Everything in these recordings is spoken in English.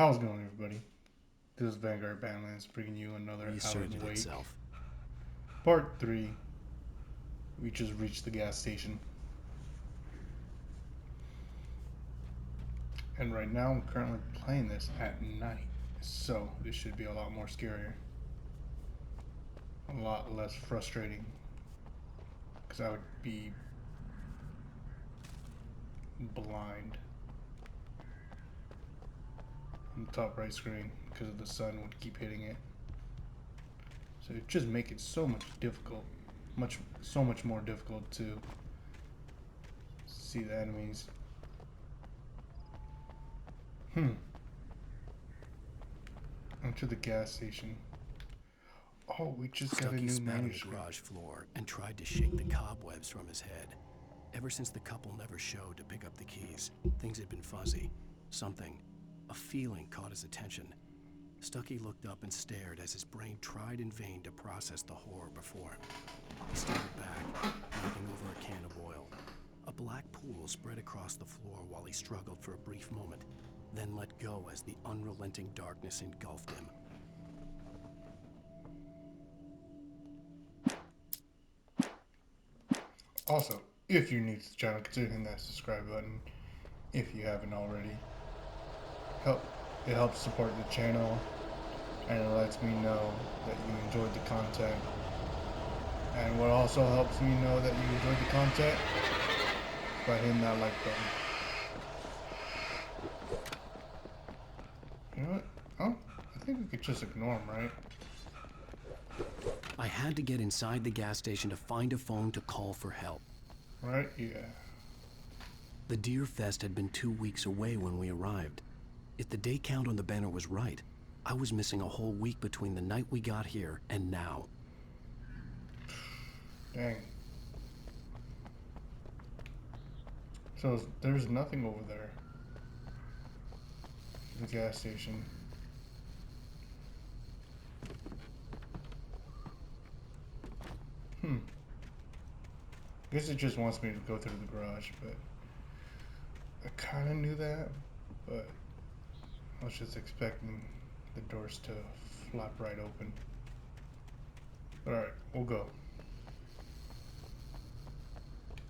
How's it going, everybody? This is Vanguard Badlands bringing you another Alan Reasserted Wake. itself. Part 3. We just reached the gas station. And right now I'm currently playing this at night. So this should be a lot more scarier. A lot less frustrating. Because I would be blind on the top right screen because of the sun would keep hitting it. So it just make it so much difficult. So much more difficult to see the enemies. Onto the gas station. Oh, we just got a Stucky new spat on the manuscript. garage floor and tried to shake the cobwebs from his head. Ever since the couple never showed to pick up the keys, things had been fuzzy. A feeling caught his attention. Stucky looked up and stared as his brain tried in vain to process the horror before him. He started back, knocking over a can of oil. A black pool spread across the floor while he struggled for a brief moment, then let go as the unrelenting darkness engulfed him. Also, if you're new to the channel, consider hitting that subscribe button if you haven't already. It helps support the channel and it lets me know that you enjoyed the content. And what also helps me know that you enjoyed the content by hitting that like button. You know what? Oh, I think we could just ignore him, right? I had to get inside the gas station to find a phone to call for help. Right? Yeah. The Deer Fest had been 2 weeks away when we arrived. If the day count on the banner was right, I was missing a whole week between the night we got here and now. Dang. So there's nothing over there. The gas station. Guess it just wants me to go through the garage, but I kind of knew that, but I was just expecting the doors to flap right open. But alright, we'll go.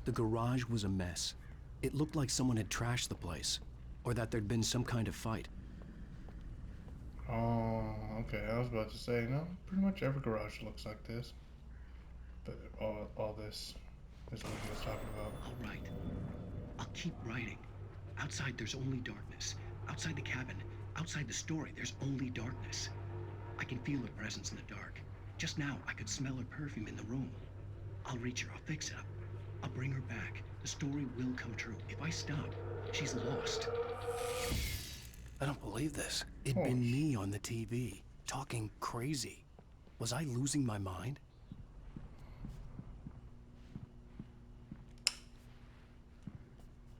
The garage was a mess. It looked like someone had trashed the place, or that there'd been some kind of fight. Oh, okay. I was about to say, no, pretty much every garage looks like this. But all this is what he was talking about. All right. I'll keep writing. Outside, there's only darkness. Outside the cabin, outside the story, there's only darkness. I can feel her presence in the dark. Just now, I could smell her perfume in the room. I'll reach her. I'll fix it up. I'll bring her back. The story will come true. If I stop, she's lost. I don't believe this. It'd been me on the TV, talking crazy. Was I losing my mind?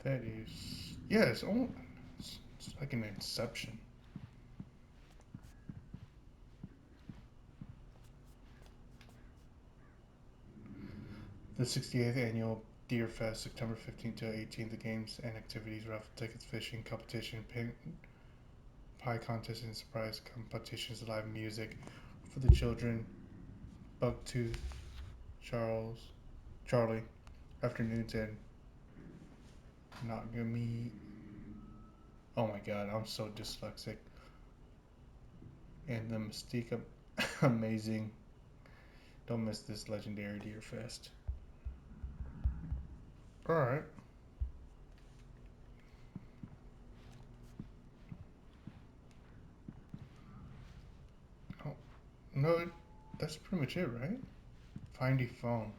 That is, yeah, it's like an Inception. The 68th annual Deer Fest, September 15th to 18th. The games and activities, raffle tickets, fishing competition, pie contest, and surprise competitions, live music for the children, Bucktooth, Charlie, afternoons, and not gonna me. Oh my god, I'm so dyslexic. And the Mystique amazing. Don't miss this legendary Deer Fest. Alright. Oh, no, that's pretty much it, right? Find a phone.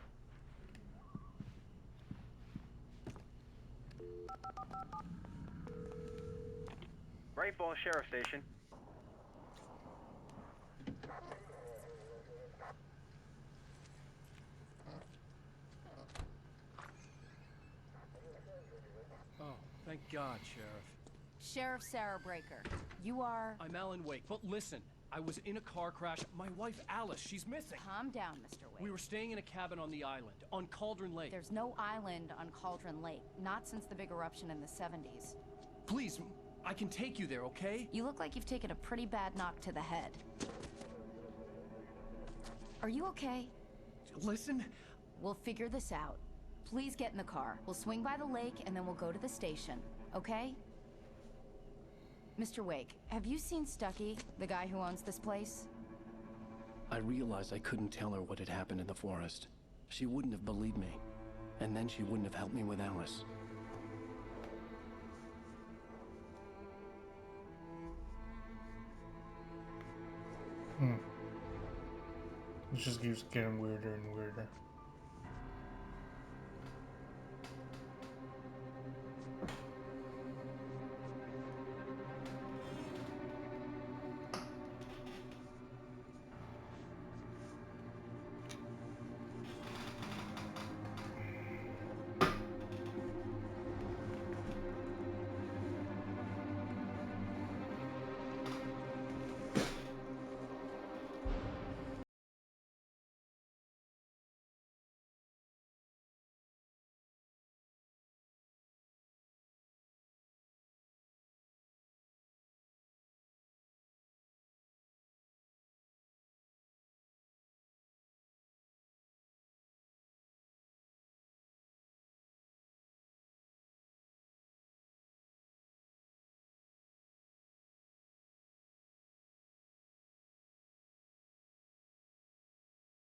Great Falls Sheriff Station. Oh, thank God, Sheriff. Sheriff Sarah Breaker, you are... I'm Alan Wake, but listen, I was in a car crash. My wife, Alice, she's missing. Calm down, Mr. Wake. We were staying in a cabin on the island, on Cauldron Lake. There's no island on Cauldron Lake, not since the big eruption in the 70s. Please, I can take you there, okay? You look like you've taken a pretty bad knock to the head. Are you okay? Listen, We'll figure this out. Please get in the car. We'll swing by the lake and then we'll go to the station, okay? Mr. Wake, have you seen Stucky, the guy who owns this place? I realized I couldn't tell her what had happened in the forest. She wouldn't have believed me. And then she wouldn't have helped me with Alice. It just keeps getting weirder and weirder.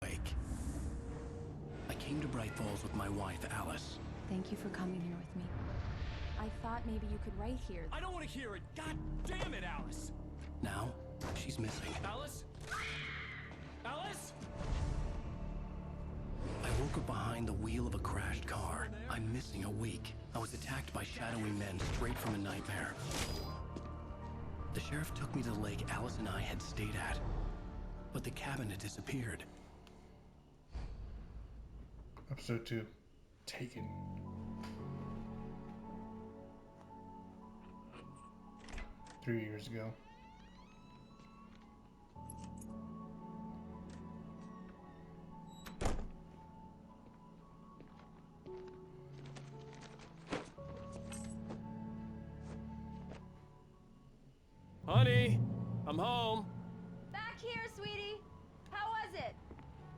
Wake. I came to Bright Falls with my wife, Alice. Thank you for coming here with me. I thought maybe you could write here. I don't want to hear it. God damn it, Alice. Now, she's missing. Alice? Alice? I woke up behind the wheel of a crashed car. I'm missing a week. I was attacked by shadowy men straight from a nightmare. The sheriff took me to the lake Alice and I had stayed at. But the cabin had disappeared. Episode 2. Taken. Three years ago. Honey, I'm home. Back here, sweetie. How was it?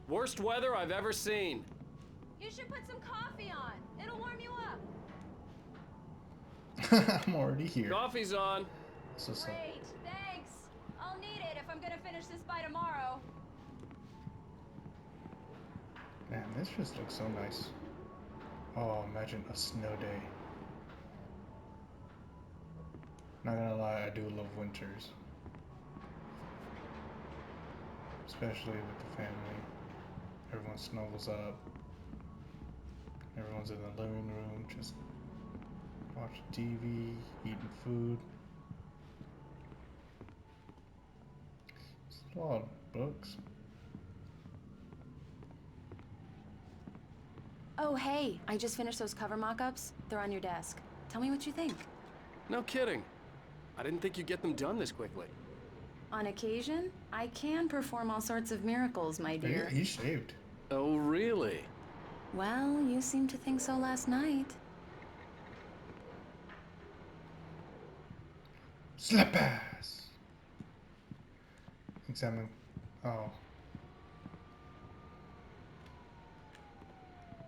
Worst weather I've ever seen. You should put some coffee on. It'll warm you up. I'm already here. Coffee's on. So, Great, thanks. I'll need it if I'm gonna finish this by tomorrow. man, this just looks so nice. Oh, imagine a snow day. Not gonna lie, I do love winters. Especially with the family. Everyone snuggles up. Everyone's in the living room, just watching TV, eating food. It's a lot of books. Oh, hey, I just finished those cover mock-ups. They're on your desk. Tell me what you think. No kidding. I didn't think you'd get them done this quickly. On occasion, I can perform all sorts of miracles, my dear. He shaved. Oh, really? Well, you seemed to think so last night. Slap ass! Examine. Oh.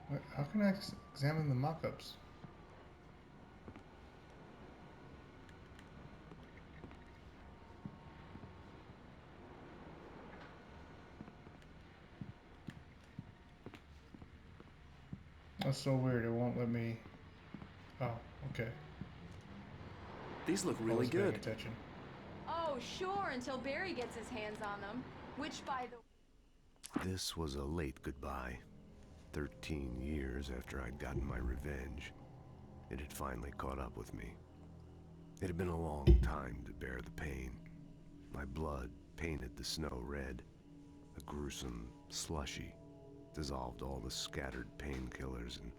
What, how can I examine the mock-ups? That's so weird. It won't let me. Oh, okay. These look I really was paying good. attention. Oh, sure, until Barry gets his hands on them. Which, by the This was a late goodbye. 13 years after I'd gotten my revenge, it had finally caught up with me. It had been a long time to bear the pain. My blood painted the snow red. A gruesome slushy dissolved all the scattered painkillers and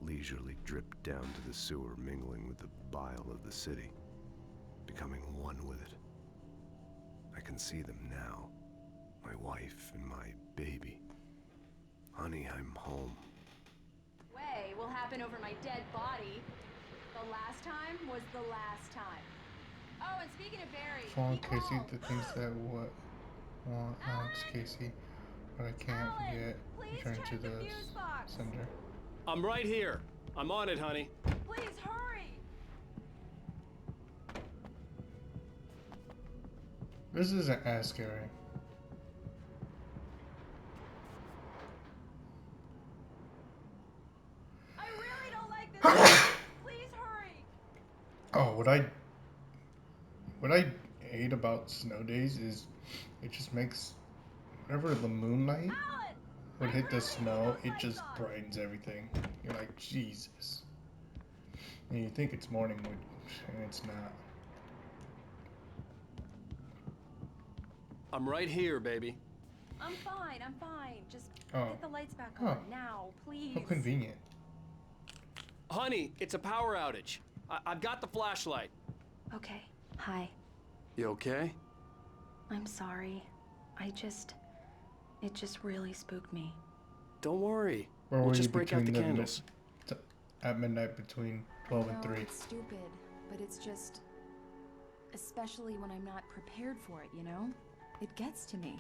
leisurely dripped down to the sewer, mingling with the bile of the city, becoming one with it. I can see them now, my wife and my baby. Honey, I'm home. way will happen over my dead body. The last time was the last time. If I want Casey, the things that what want Alex Casey, but I can't forget return to the sender. I'm right here. I'm on it, honey. Please hurry! This isn't as scary. I really don't like this. Please hurry! Oh, what I hate about snow days is it just makes whenever the moonlight Alan! would hit the snow, it just brightens everything. You're like, Jesus. And you think it's morning, and it's not. I'm right here, baby. I'm fine, I'm fine. Just Oh. get the lights back Oh. on now, please. How convenient. Honey, it's a power outage. I've got the flashlight. Okay, hi. You okay? I'm sorry. It just really spooked me. Don't worry. Where We'll were just you break out the between candles. At midnight between 12 and 3. It's stupid, but it's just... Especially when I'm not prepared for it, you know? It gets to me.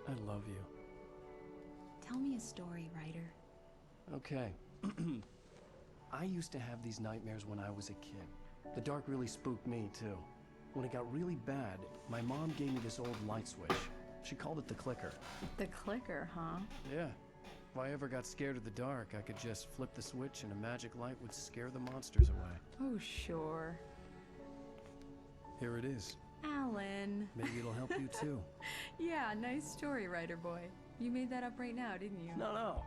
I love you. Tell me a story, writer. Okay. I used to have these nightmares when I was a kid. The dark really spooked me, too. When it got really bad, my mom gave me this old light switch. She called it the clicker. The clicker, huh? Yeah. If I ever got scared of the dark, I could just flip the switch and a magic light would scare the monsters away. Oh, sure. Here it is. Alan. Maybe it'll help you, too. Yeah, nice story, writer boy. You made that up right now, didn't you? No.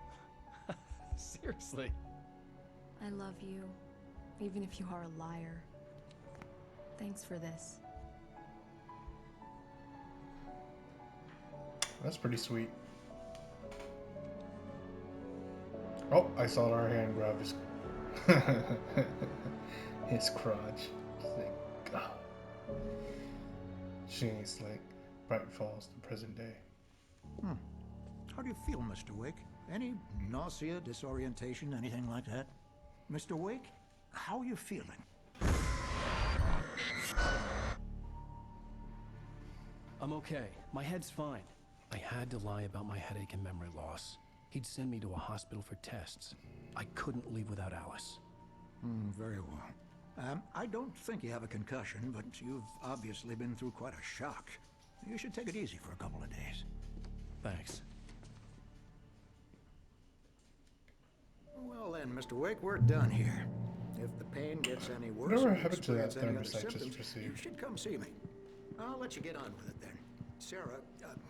Seriously. I love you, even if you are a liar. Thanks for this. That's pretty sweet. Oh, I saw her hand grab his his crotch. She's like, God. She ain't slick. Bright Falls, the present day. How do you feel, Mr. Wake? Any nausea, disorientation, anything like that? Mr. Wake, how are you feeling? I'm okay. My head's fine. I had to lie about my headache and memory loss. He'd send me to a hospital for tests. I couldn't leave without Alice. Very well. I don't think you have a concussion, but you've obviously been through quite a shock. You should take it easy for a couple of days. Thanks. Well then, Mr. Wake, we're done here. If the pain gets any worse, Whatever or you happened to that experience any other thermos I just symptoms, you received? should come see me. I'll let you get on with it then. Sarah,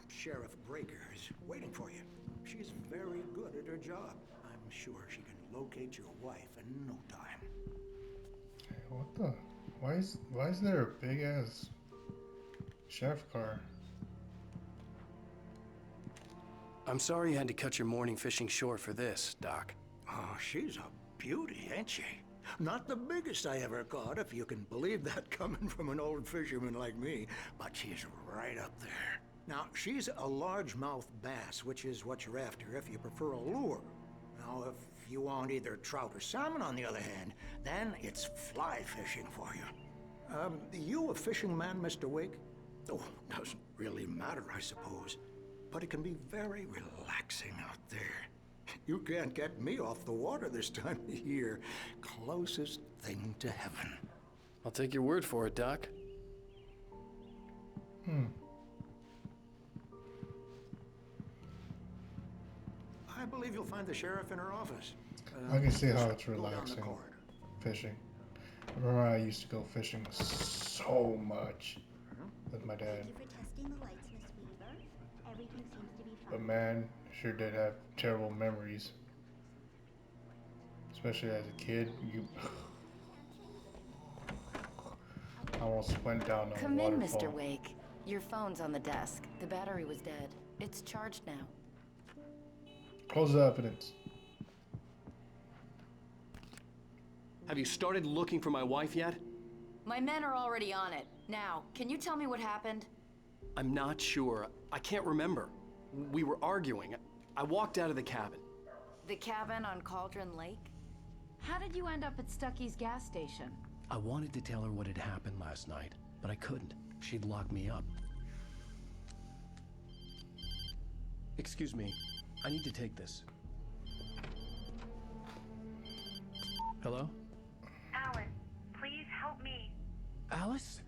Sheriff Breaker, is waiting for you. She's very good at her job. I'm sure she can locate your wife in no time. Hey, what the? Why is there a big ass sheriff car? I'm sorry you had to cut your morning fishing short for this, Doc. Oh, she's a beauty, ain't she? Not the biggest I ever caught, if you can believe that coming from an old fisherman like me, but she's right up there. Now, she's a largemouth bass, which is what you're after if you prefer a lure. Now, if you want either trout or salmon, on the other hand, then it's fly fishing for you. You a fishing man, Mr. Wake? Oh, doesn't really matter, I suppose. But it can be very relaxing out there. You can't get me off the water this time of year. Closest thing to heaven. I'll take your word for it, Doc. I believe you'll find the sheriff in her office. I can see how it's Go down the relaxing. corridor. Fishing. I remember I used to go fishing so much with my dad. Thank you for testing the lights, Miss Weaver. Everything seems to be fine. But man, sure did have terrible memories. Especially as a kid, I almost went down a Come waterfall. in, Mr. Wake. Your phone's on the desk. The battery was dead. It's charged now. Close the evidence. Have you started looking for my wife yet? My men are already on it. Now, can you tell me what happened? I'm not sure. I can't remember. We were arguing. I walked out of the cabin. The cabin on Cauldron Lake? How did you end up at Stucky's gas station? I wanted to tell her what had happened last night. but I couldn't. She'd lock me up. Excuse me, I need to take this. Hello? Alan, please help me. Alice?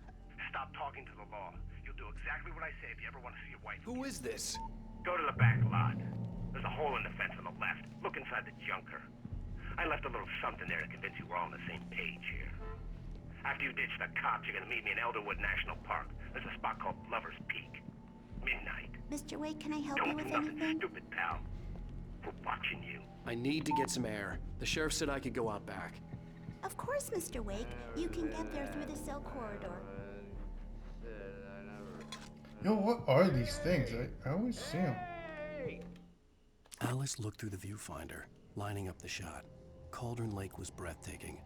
Stop talking to the law. You'll do exactly what I say if you ever want to see your wife. Who is this? Go to the back lot. There's a hole in the fence on the left. Look inside the junker. I left a little something there to convince you we're all on the same page here. After you ditch the cops, you're gonna meet me in Elderwood National Park. There's a spot called Lover's Peak. Midnight. Mr. Wake, can I help you Don't with do nothing anything? stupid, pal. We're watching you. I need to get some air. The sheriff said I could go out back. Of course, Mr. Wake. You can get there through the cell corridor. Yo, what are these things? I always see them. Alice looked through the viewfinder, lining up the shot. Cauldron Lake was breathtaking.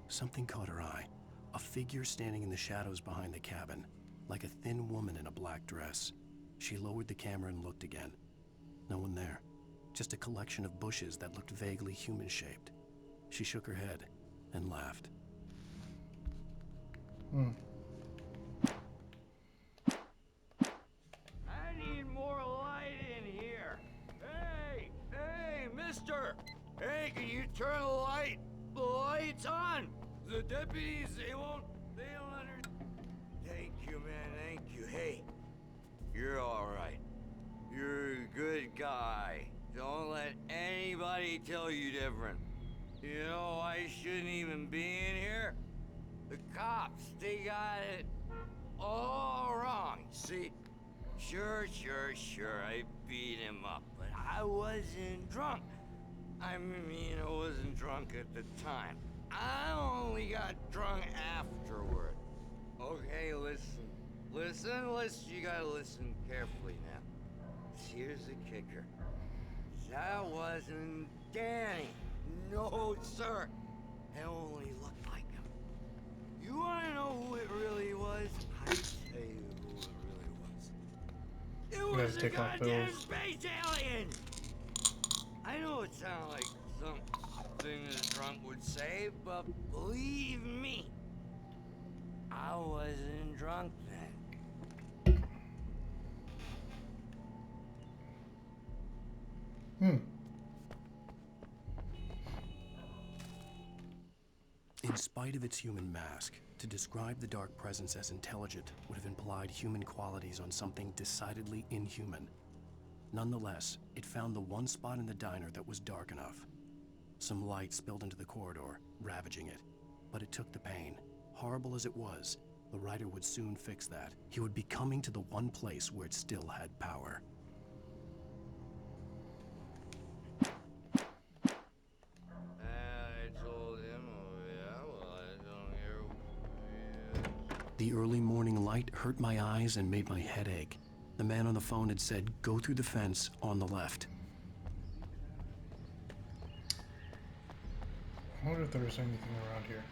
Something caught her eye. A figure standing in the shadows behind the cabin, like a thin woman in a black dress. She lowered the camera and looked again. No one there. Just a collection of bushes that looked vaguely human-shaped. She shook her head and laughed. I need more light in here. Hey, mister! Hey, can you turn the light? The light's on! The deputies, they don't under... Thank you, man, thank you. Hey, you're alright. You're a good guy. Don't let anybody tell you different. You know, I shouldn't even be in here. The cops, they got it all wrong. See, sure, I beat him up, but I wasn't drunk. I mean, I wasn't drunk at the time. I only got drunk afterward. Okay, listen, you gotta listen carefully now. Here's the kicker. That wasn't Danny. No, sir. It only looked like him. You wanna know who it really was? I tell you who it really was. It was a goddamn space alien! I know it sounds like something a drunk would say, but believe me, I wasn't drunk then. In spite of its human mask, to describe the dark presence as intelligent would have implied human qualities on something decidedly inhuman. Nonetheless, it found the one spot in the diner that was dark enough. Some light spilled into the corridor, ravaging it. But it took the pain. Horrible as it was, the writer would soon fix that. He would be coming to the one place where it still had power. I told him, oh yeah, well, I don't hear. The early morning light hurt my eyes and made my head ache. The man on the phone had said, go through the fence on the left. I wonder if there was anything around here.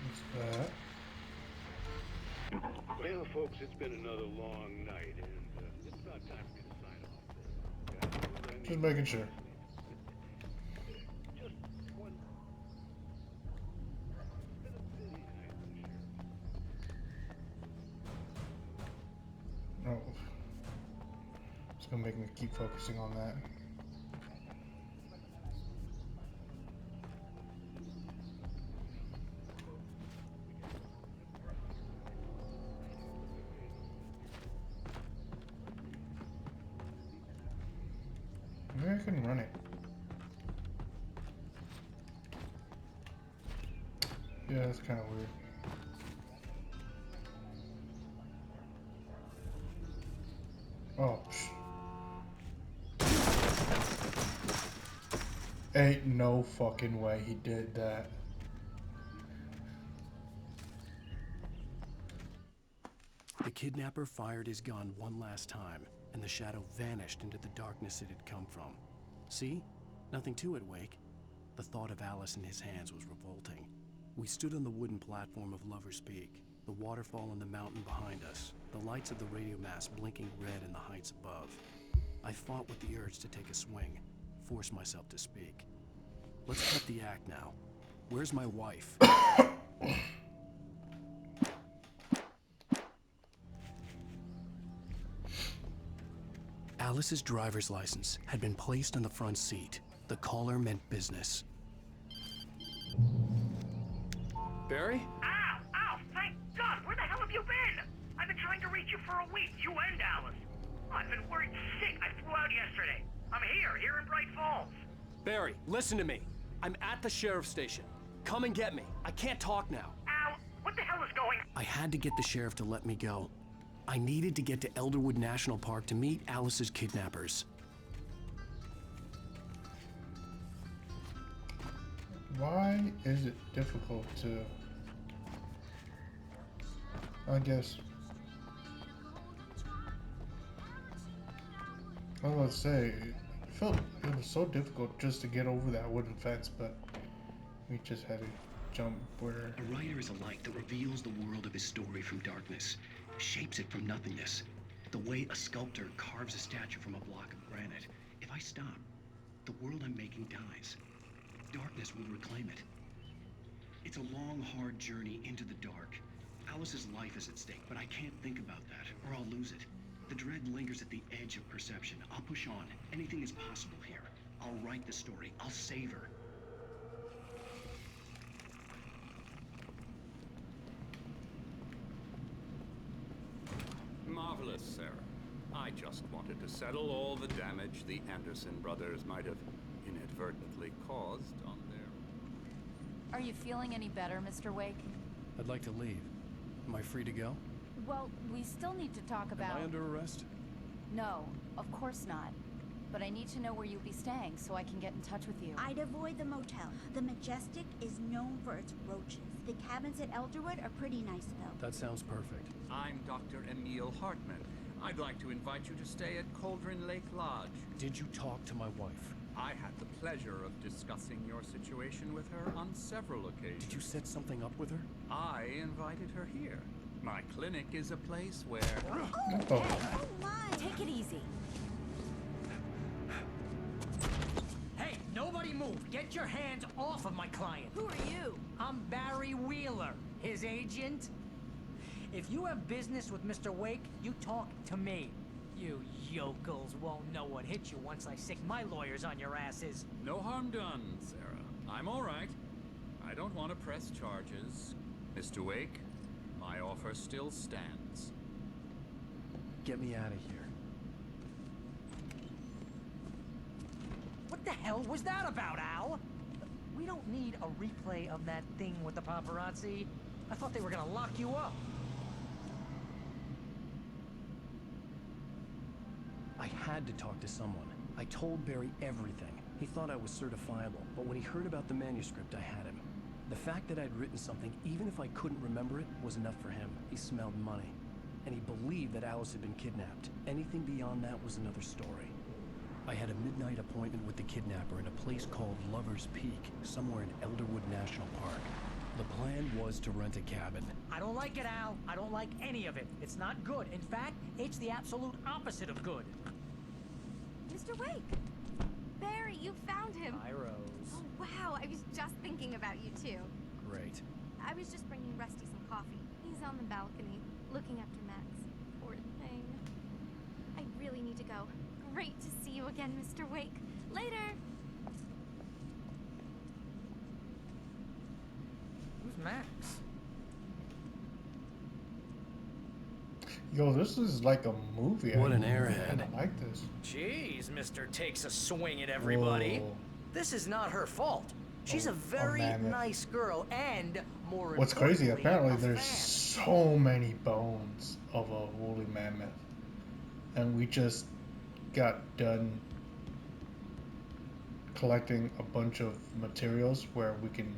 What's that? Well, folks, it's been another long night, and it's about time for me to sign off. Okay? Just making sure. Just one. Oh. It's gonna make me keep focusing on that. Maybe I can run it. Yeah, that's kind of weird. Oh, ain't no fucking way he did that. The kidnapper fired his gun one last time, and the shadow vanished into the darkness it had come from. See? Nothing to it, Wake. The thought of Alice in his hands was revolting. We stood on the wooden platform of Lover's Peak, the waterfall on the mountain behind us, the lights of the radio mast blinking red in the heights above. I fought with the urge to take a swing, force myself to speak. Let's cut the act now. Where's my wife? Alice's driver's license had been placed on the front seat. The caller meant business. Barry? Ow! Ow! Thank God! Where the hell have you been? I've been trying to reach you for a week, you and Alice. I've been worried sick. I flew out yesterday. I'm here in Bright Falls. Barry, listen to me. I'm at the sheriff's station. Come and get me. I can't talk now. Al, what the hell is going on? I had to get the sheriff to let me go. I needed to get to Elderwood National Park to meet Alice's kidnappers. Why is it difficult to... I guess... I was about to say, it was so difficult just to get over that wooden fence, but we just had to jump where... A writer is a light that reveals the world of his story from darkness, shapes it from nothingness. The way a sculptor carves a statue from a block of granite. If I stop, the world I'm making dies. Darkness will reclaim it. It's a long, hard journey into the dark. Alice's life is at stake, but I can't think about that, or I'll lose it. The dread lingers at the edge of perception. I'll push on. Anything is possible here. I'll write the story. I'll save her. Marvelous, Sarah. I just wanted to settle all the damage the Anderson brothers might have inadvertently caused on their... Are you feeling any better, Mr. Wake? I'd like to leave. Am I free to go? Well, we still need to talk about... Am I under arrest? No, of course not. But I need to know where you'll be staying so I can get in touch with you. I'd avoid the motel. The Majestic is known for its roaches. The cabins at Elderwood are pretty nice, though. That sounds perfect. I'm Dr. Emil Hartman. I'd like to invite you to stay at Cauldron Lake Lodge. Did you talk to my wife? I had the pleasure of discussing your situation with her on several occasions. Did you set something up with her? I invited her here. My clinic is a place where... Oh my! Take it easy. Hey, nobody move! Get your hands off of my client! Who are you? I'm Barry Wheeler, his agent. If you have business with Mr. Wake, you talk to me. You yokels won't know what hit you once I sick my lawyers on your asses. No harm done, Sarah. I'm all right. I don't want to press charges. Mr. Wake, my offer still stands. Get me out of here. What the hell was that about, Al? We don't need a replay of that thing with the paparazzi. I thought they were gonna lock you up. I had to talk to someone. I told Barry everything. He thought I was certifiable, but when he heard about the manuscript, I had him. The fact that I'd written something, even if I couldn't remember it, was enough for him. He smelled money. And he believed that Alice had been kidnapped. Anything beyond that was another story. I had a midnight appointment with the kidnapper in a place called Lover's Peak, somewhere in Elderwood National Park. The plan was to rent a cabin. I don't like it, Al. I don't like any of it. It's not good. In fact, it's the absolute opposite of good. Mr. Wake! Barry, you found him! Hi, Rose. Oh, wow, I was just thinking about you, too. Great. I was just bringing Rusty some coffee. He's on the balcony, looking after Max. Poor thing. I really need to go. Great to see you again, Mr. Wake. Later! Who's Max? Yo, this is like a movie. What an I airhead. like this. Jeez, Mr. Takes a swing at everybody. Whoa. This is not her fault. She's a very nice girl and, more What's crazy, importantly, apparently a there's fan. so many bones of a woolly mammoth. And we just got done collecting a bunch of materials where we can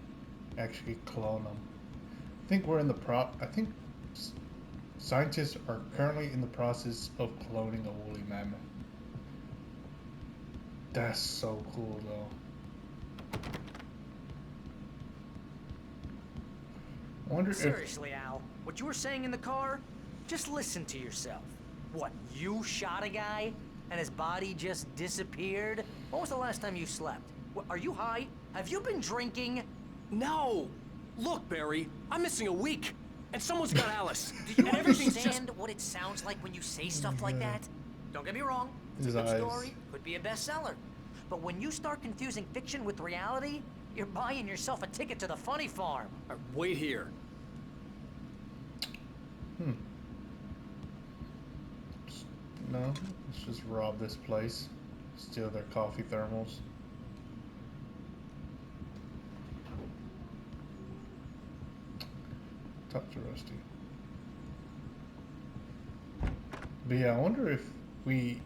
actually clone them. I think we're in the I think scientists are currently in the process of cloning a woolly mammoth. That's so cool though. I wonder Seriously, Al, what you were saying in the car? Just listen to yourself. What, you shot a guy and his body just disappeared? When was the last time you slept? What, are you high? Have you been drinking? No! Look, Barry, I'm missing a week, and someone's got Alice. Do you understand what it sounds like when you say stuff like that? Don't get me wrong, It's His a good eyes. story, could be a bestseller. But when you start confusing fiction with reality, you're buying yourself a ticket to the funny farm. Wait here. No, let's just rob this place. Steal their coffee thermals. Talk to Rusty. But yeah, I wonder if we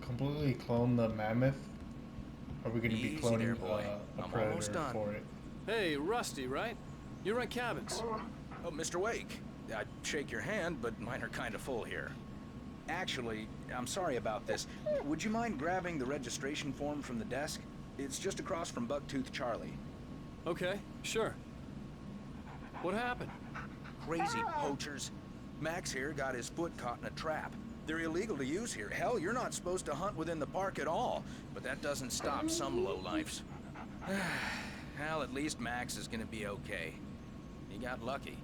completely clone the mammoth, are we going to be Easy cloning there, boy. a I'm predator almost done. for it? Hey, Rusty, right? You run cabins. Oh, Mr. Wake. I'd shake your hand, but mine are kind of full here. Actually, I'm sorry about this. Would you mind grabbing the registration form from the desk? It's just across from Bucktooth Charlie. Okay, sure. What happened? Crazy poachers. Max here got his foot caught in a trap. They're illegal to use here. Hell, you're not supposed to hunt within the park at all. But that doesn't stop some lowlifes. Well, at least Max is gonna be okay. He got lucky.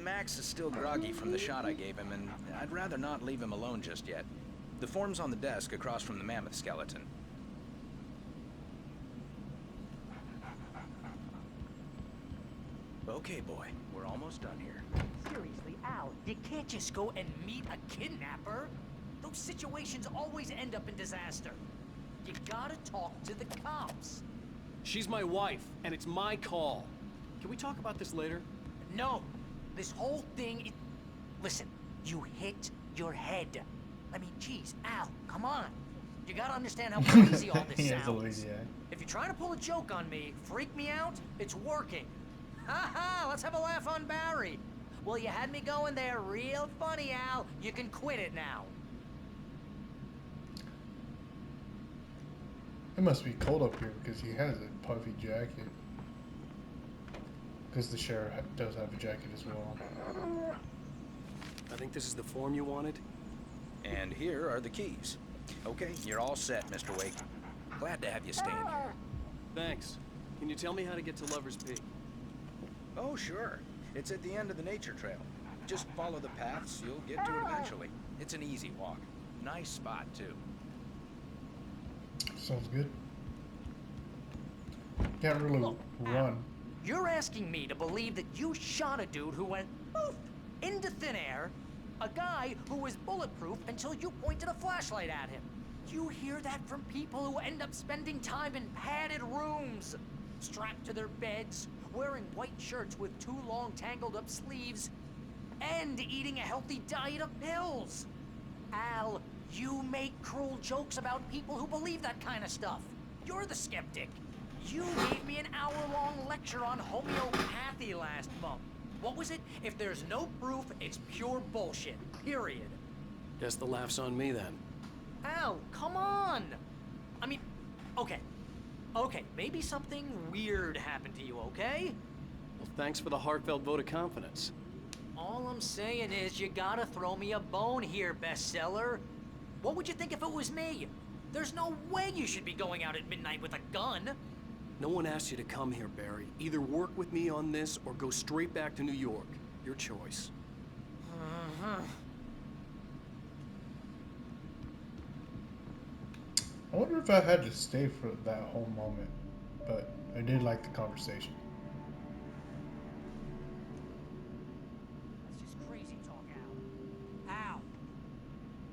Max is still groggy from the shot I gave him, and I'd rather not leave him alone just yet. The form's on the desk across from the mammoth skeleton. Okay, boy. We're almost done here. Seriously, Al, you can't just go and meet a kidnapper. Those situations always end up in disaster. You gotta talk to the cops. She's my wife, and it's my call. Can we talk about this later? No, this whole thing is... Listen, you hit your head. I mean, geez, Al, come on. You gotta understand how crazy all this He has a sounds. lazy eye. If you're trying to pull a joke on me, freak me out, it's working. Ha ha, let's have a laugh on Barry. Well, you had me going there real funny, Al. You can quit it now. It must be cold up here because he has a puffy jacket. Because the sheriff does have a jacket as well. I think this is the form you wanted. And here are the keys. Okay, you're all set, Mr. Wake. Glad to have you staying here. Thanks. Can you tell me how to get to Lover's Peak? Oh, sure. It's at the end of the nature trail. Just follow the paths, you'll get to it eventually. It's an easy walk. Nice spot, too. Sounds good. Can't really run. You're asking me to believe that you shot a dude who went poof into thin air, a guy who was bulletproof until you pointed a flashlight at him. You hear that from people who end up spending time in padded rooms, strapped to their beds, wearing white shirts with too long tangled up sleeves, and eating a healthy diet of pills. Al, you make cruel jokes about people who believe that kind of stuff. You're the skeptic. You gave me an hour-long lecture on homeopathy last month. What was it? If there's no proof, it's pure bullshit. Period. Guess the laugh's on me then. Al, come on! I mean, okay. Okay, maybe something weird happened to you, okay? Well, thanks for the heartfelt vote of confidence. All I'm saying is you gotta throw me a bone here, bestseller. What would you think if it was me? There's no way you should be going out at midnight with a gun. No one asked you to come here, Barry. Either work with me on this or go straight back to New York. Your choice. I wonder if I had to stay for that whole moment, but I did like the conversation. That's just crazy talk, Al.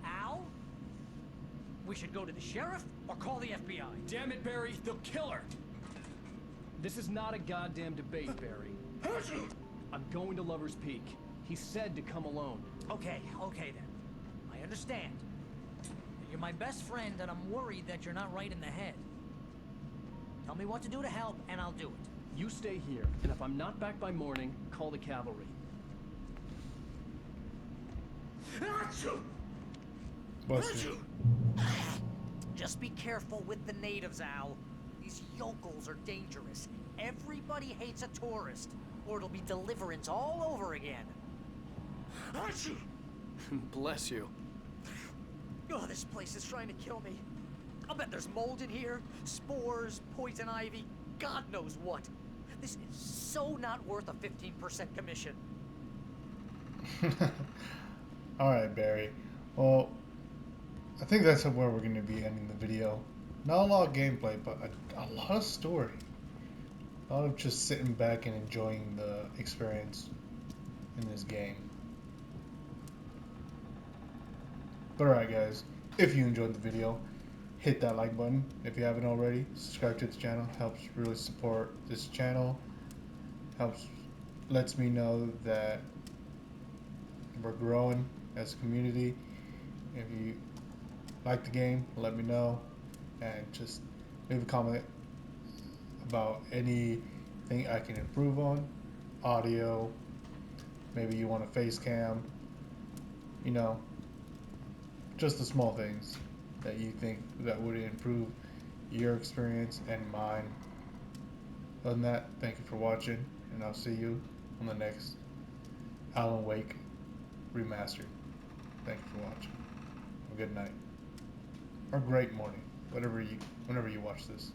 Al? We should go to the sheriff or call the FBI. Damn it, Barry, they'll kill her! This is not a goddamn debate, Barry. I'm going to Lover's Peak. He said to come alone. Okay then. I understand. You're my best friend, and I'm worried that you're not right in the head. Tell me what to do to help, and I'll do it. You stay here, and if I'm not back by morning, call the cavalry. Bless you. Just be careful with the natives, Al. These yokels are dangerous. Everybody hates a tourist, or it'll be deliverance all over again. Bless you. Oh, this place is trying to kill me. I'll bet there's mold in here, spores, poison ivy, God knows what. This is so not worth a 15% commission. Alright, Barry. Well, I think that's where we're going to be ending the video. Not a lot of gameplay, but a lot of story. A lot of just sitting back and enjoying the experience in this game. But alright guys, if you enjoyed the video, hit that like button if you haven't already. Subscribe to the channel, helps really support this channel. Lets me know that we're growing as a community. If you like the game, let me know, and just leave a comment about anything I can improve on. Audio, maybe you want a face cam, you know, just the small things that you think that would improve your experience and mine. Other than that, thank you for watching, and I'll see you on the next Alan Wake Remastered. Thank you for watching. Have a good night. Or great morning, whenever you watch this.